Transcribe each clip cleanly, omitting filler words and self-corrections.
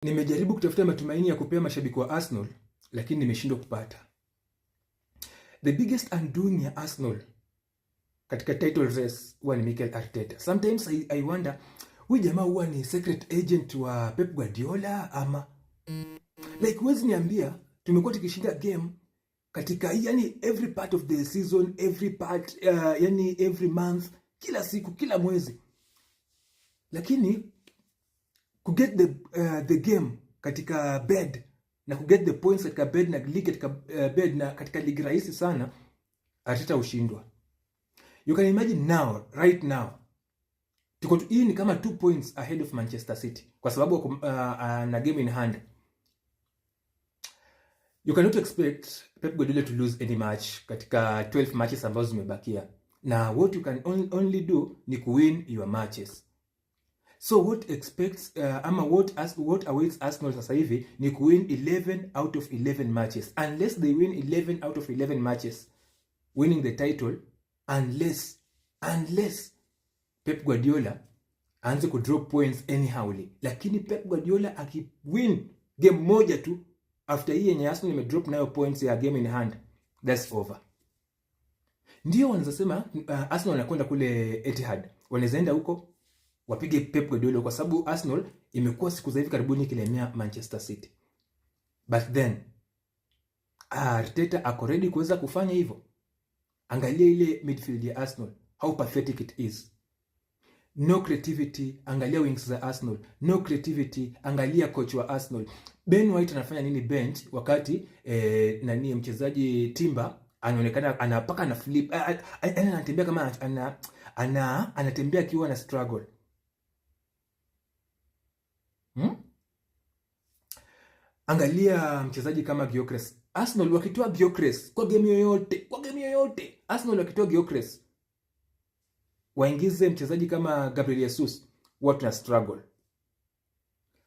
Nimejaribu kutafuta matumaini ya kupea mashabiki wa Arsenal, lakini nimeshindwa kupata. The biggest undoing ya Arsenal katika title race huwa ni Mikel Arteta. Sometimes I wonder, huyu jamaa huwa ni secret agent wa Pep Guardiola ama like, huwezi niambia tumekuwa tukishinda game katika yani every part of the season, every part yani every month, kila siku, kila mwezi, lakini kuget the game katika bed na kuget the points katika bed na league katika bed na katika ligi rahisi sana, Arteta ushindwa. You can imagine now, right now, hii ni kama 2 points ahead of Manchester City kwa sababu na game in hand. You cannot expect Pep Guardiola to lose any match katika 12 matches ambazo zimebakia. Na what you can only do ni kuwin your matches. So what expects what awaits Arsenal sasa hivi ni kuwin 11 out of 11 matches. Unless they win 11 out of 11 matches, winning the title, unless Pep Guardiola aanze ku drop points anyhowly. Lakini Pep Guardiola akiwin game moja tu after hii yenye Arsenal imedrop nayo points ya game in hand, that's over. Ndio wanaweza sema Arsenal wanakwenda kule Etihad, wanaweza enda huko wapige Pep Guardiola kwa sababu Arsenal imekuwa siku za hivi karibuni kilemea Manchester City. But then Arteta ako ready kuweza kufanya hivyo. Angalia ile midfield ya Arsenal, how pathetic it is. No creativity. Angalia wings za Arsenal, no creativity. Angalia coach wa Arsenal, Ben White anafanya nini bench wakati nani mchezaji Timber anaonekana anapaka na flip, anatembea kama anatembea akiwa na struggle. Angalia mchezaji kama Gyökeres. Arsenal wakitoa Gyökeres kwa game yoyote, Arsenal wakitoa Gyökeres waingize mchezaji kama Gabriel Jesus, watu na struggle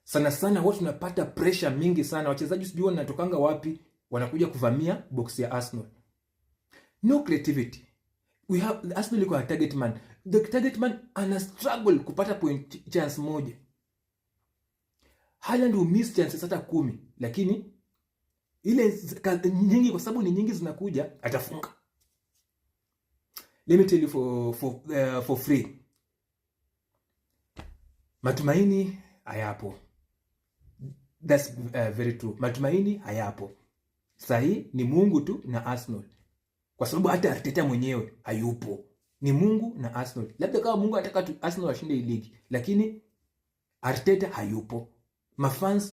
sana, watu tunapata pressure mingi sana. Wachezaji sijui wanatokanga wapi wanakuja kuvamia box ya Arsenal. No creativity. Arsenal iko na target man. The target man ana struggle kupata point chance moja. Haaland miss chances hata 10, lakini ile nyingi kwa sababu ni nyingi zinakuja atafunga. Let me tell you for free. Matumaini hayapo. That's very true. Matumaini hayapo. Sahi ni Mungu tu na Arsenal. Kwa sababu hata Arteta mwenyewe hayupo. Ni Mungu na Arsenal. Labda kama Mungu anataka Arsenal washinde hii ligi, lakini Arteta hayupo. Mafans